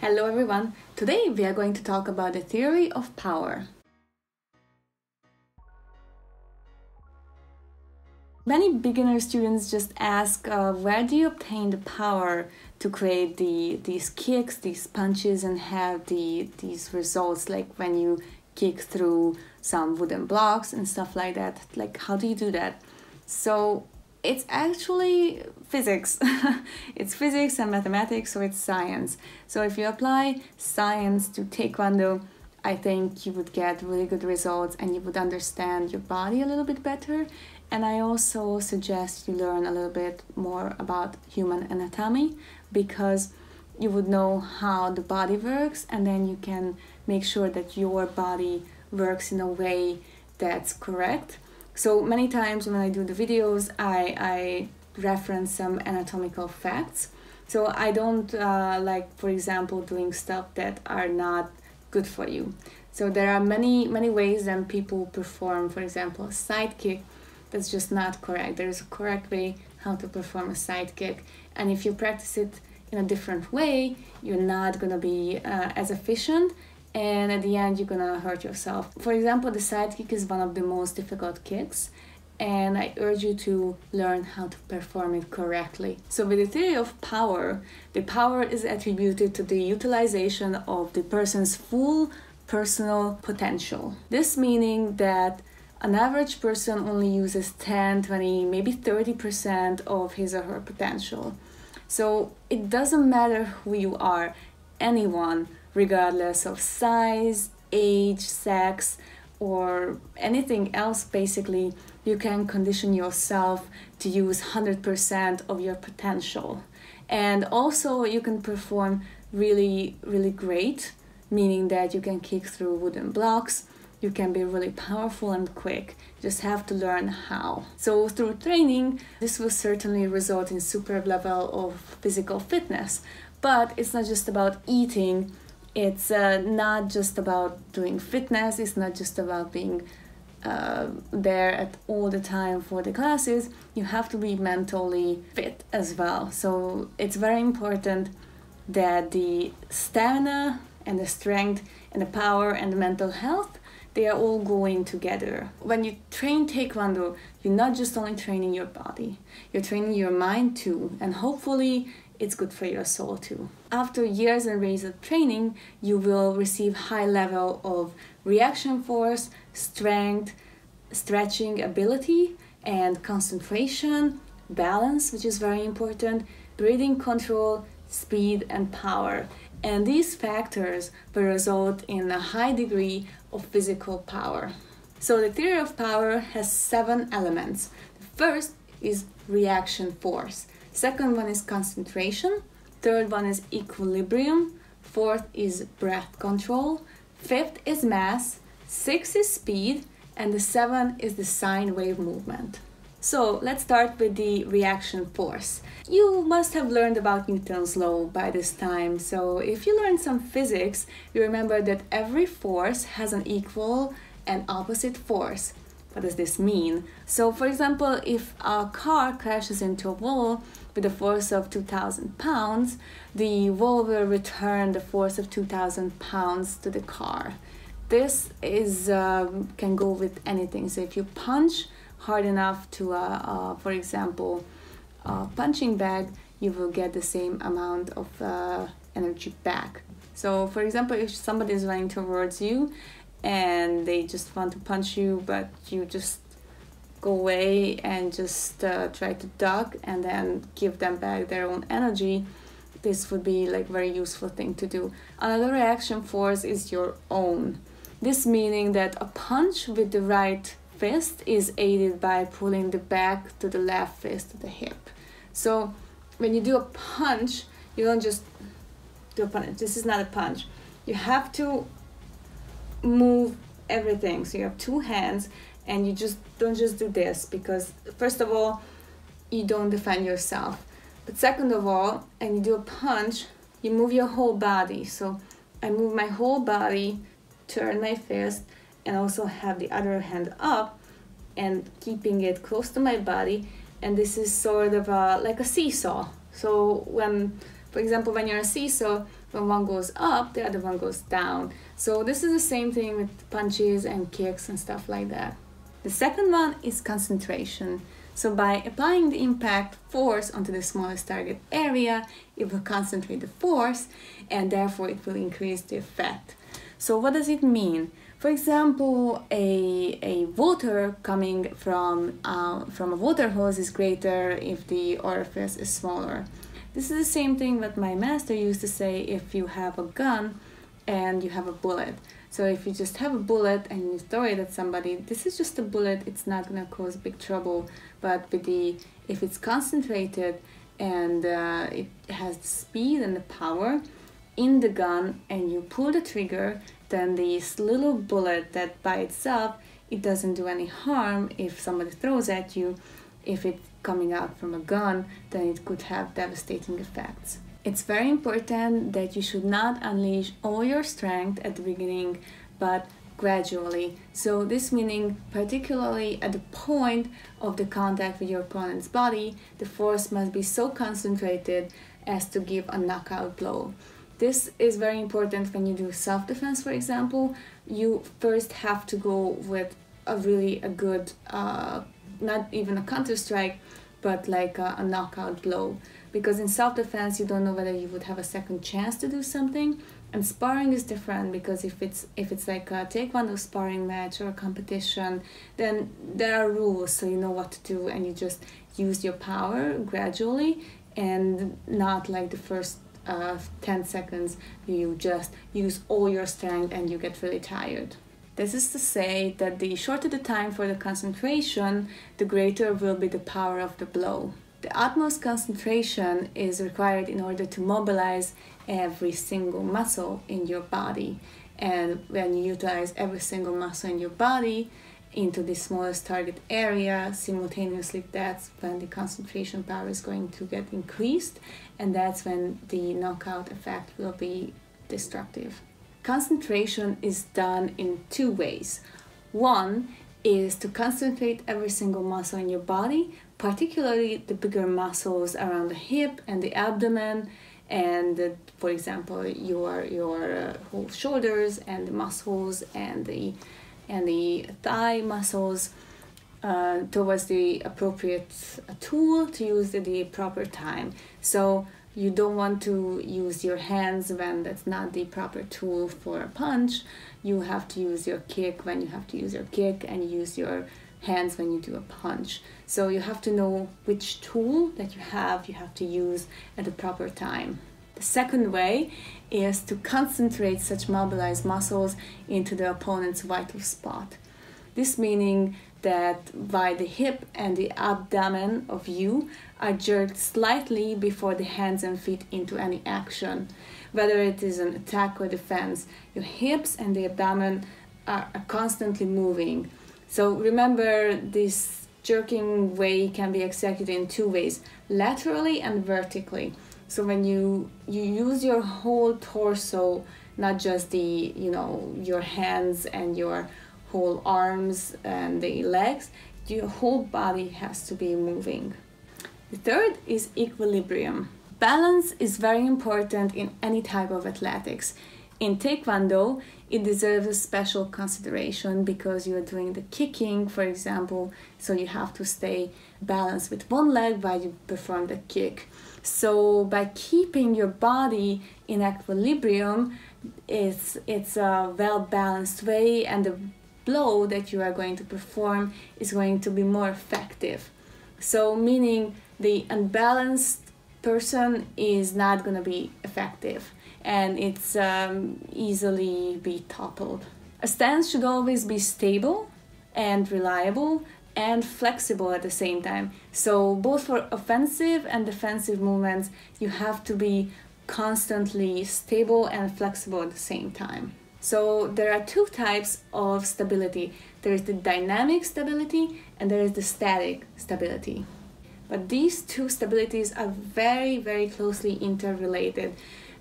Hello everyone! Today we are going to talk about the theory of power. Many beginner students just ask, where do you obtain the power to create these kicks, these punches, and have these results, like when you kick through some wooden blocks and stuff like that? Like, how do you do that? So it's actually physics. It's physics and mathematics, so it's science. So if you apply science to Taekwondo, I think you would get really good results and you would understand your body a little bit better. And I also suggest you learn a little bit more about human anatomy, because you would know how the body works, and then you can make sure that your body works in a way that's correct. So many times when I do the videos, I reference some anatomical facts. So I don't like, for example, doing stuff that are not good for you. So there are many ways that people perform, for example, a side kick. That's just not correct. There is a correct way how to perform a side kick, and if you practice it in a different way, you're not gonna be as efficient, and at the end you're gonna hurt yourself. For example, the side kick is one of the most difficult kicks, and I urge you to learn how to perform it correctly. So with the theory of power, the power is attributed to the utilization of the person's full personal potential. This meaning that an average person only uses 10, 20, maybe 30% of his or her potential. So it doesn't matter who you are, anyone, regardless of size, age, sex, or anything else, basically, you can condition yourself to use 100% of your potential. And also you can perform really great, meaning that you can kick through wooden blocks. You can be really powerful and quick. You just have to learn how. So through training, this will certainly result in superb level of physical fitness. But it's not just about eating. It's not just about doing fitness. It's not just about being there at all the time for the classes. You have to be mentally fit as well. So it's very important that the stamina and the strength and the power and the mental health, they are all going together. When you train Taekwondo, you're not just only training your body, you're training your mind too, and hopefully it's good for your soul too. After years and years of training, you will receive high level of reaction force, strength, stretching ability, and concentration, balance, which is very important, breathing control, speed, and power. And these factors will result in a high degree of physical power. So the theory of power has 7 elements. The first is reaction force. Second one is concentration. Third one is equilibrium. Fourth is breath control. Fifth is mass. Sixth is speed. And the 7th is the sine wave movement. So let's start with the reaction force. You must have learned about Newton's law by this time. So if you learned some physics, you remember that every force has an equal and opposite force. What does this mean? So for example, if a car crashes into a wall with a force of 2,000 pounds, the wall will return the force of 2,000 pounds to the car. This is can go with anything. So if you punch hard enough to, for example, a punching bag, you will get the same amount of energy back. So for example, if somebody is running towards you and they just want to punch you, but you just go away and just try to duck and then give them back their own energy, this would be like very useful thing to do. Another reaction force is your own. This meaning that a punch with the right fist is aided by pulling the back to the left fist to the hip. So when you do a punch, you don't just do a punch. This is not a punch. You have to move everything. So you have 2 hands, and you just don't just do this, because first of all, you don't defend yourself. But second of all, and you do a punch, you move your whole body. So I move my whole body, turn my fist, and also have the other hand up and keeping it close to my body. And this is sort of like a seesaw. So when, for example, when you're on a seesaw, when one goes up, the other one goes down. So this is the same thing with punches and kicks and stuff like that. The second one is concentration. So by applying the impact force onto the smallest target area, it will concentrate the force and therefore it will increase the effect. So what does it mean? For example, a water coming from a water hose is greater if the orifice is smaller. This is the same thing that my master used to say if you have a gun and you have a bullet. So if you just have a bullet and you throw it at somebody, this is just a bullet, it's not gonna cause big trouble. But if it's concentrated and it has the speed and the power in the gun and you pull the trigger, then this little bullet that by itself, it doesn't do any harm if somebody throws at you. If it's coming out from a gun, then it could have devastating effects. It's very important that you should not unleash all your strength at the beginning, but gradually. So this meaning particularly at the point of the contact with your opponent's body, the force must be so concentrated as to give a knockout blow. This is very important when you do self-defense, for example. You first have to go with a good, not even a counter-strike, but like a knockout blow. Because in self-defense, you don't know whether you would have a second chance to do something. And sparring is different, because if it's like a Taekwondo sparring match or a competition, then there are rules, so you know what to do, and you just use your power gradually, and not like the first 10 seconds you just use all your strength and you get really tired. This is to say that the shorter the time for the concentration, the greater will be the power of the blow. The utmost concentration is required in order to mobilize every single muscle in your body. And when you utilize every single muscle in your body into the smallest target area simultaneously, that's when the concentration power is going to get increased, and that's when the knockout effect will be destructive. Concentration is done in two ways. One is to concentrate every single muscle in your body, particularly the bigger muscles around the hip and the abdomen, and for example your whole shoulders and the muscles and the thigh muscles, towards the appropriate tool to use at the proper time. So you don't want to use your hands when that's not the proper tool for a punch. You have to use your kick when you have to use your kick, and use your hands when you do a punch. So you have to know which tool that you have to use at the proper time. The second way is to concentrate such mobilized muscles into the opponent's vital spot. This meaning that by the hip and the abdomen of you are jerked slightly before the hands and feet into any action. Whether it is an attack or defense, your hips and the abdomen are constantly moving. So remember, this jerking way can be executed in two ways, laterally and vertically. So when you use your whole torso, not just your hands and your whole arms and the legs, your whole body has to be moving. The third is equilibrium. Balance is very important in any type of athletics. In Taekwondo, it deserves a special consideration because you are doing the kicking, for example, so you have to stay balanced with one leg while you perform the kick. So by keeping your body in equilibrium, it's a well-balanced way, and the blow that you are going to perform is going to be more effective. So meaning the unbalanced person is not going to be effective, and it's easily be toppled. A stance should always be stable and reliable and flexible at the same time. So both for offensive and defensive movements, you have to be constantly stable and flexible at the same time. So there are two types of stability. There is the dynamic stability and there is the static stability. But these two stabilities are very, very closely interrelated.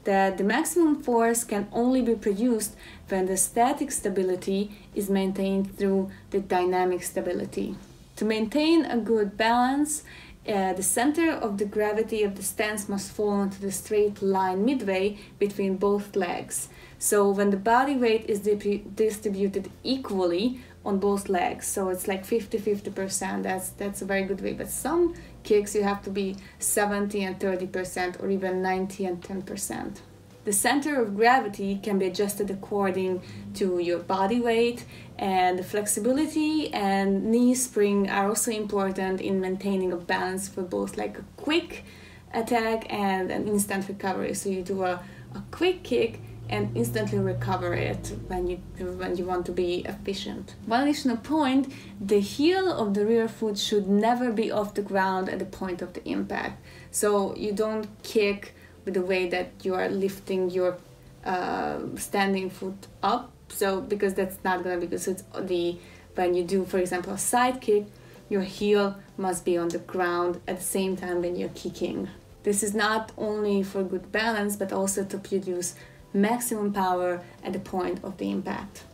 That the maximum force can only be produced when the static stability is maintained through the dynamic stability. To maintain a good balance The center of the gravity of the stance must fall into the straight line midway between both legs. So when the body weight is distributed equally on both legs, so it's like 50-50%, that's a very good way. But some kicks you have to be 70 and 30% or even 90 and 10%. The center of gravity can be adjusted according to your body weight, and the flexibility and knee spring are also important in maintaining a balance for both like a quick attack and an instant recovery. So you do a quick kick and instantly recover it when you want to be efficient. One additional point, the heel of the rear foot should never be off the ground at the point of the impact. So you don't kick with the way that you are lifting your standing foot up, so because that's not gonna be good. So it's when you do, for example, a side kick, your heel must be on the ground at the same time when you're kicking. This is not only for good balance, but also to produce maximum power at the point of the impact.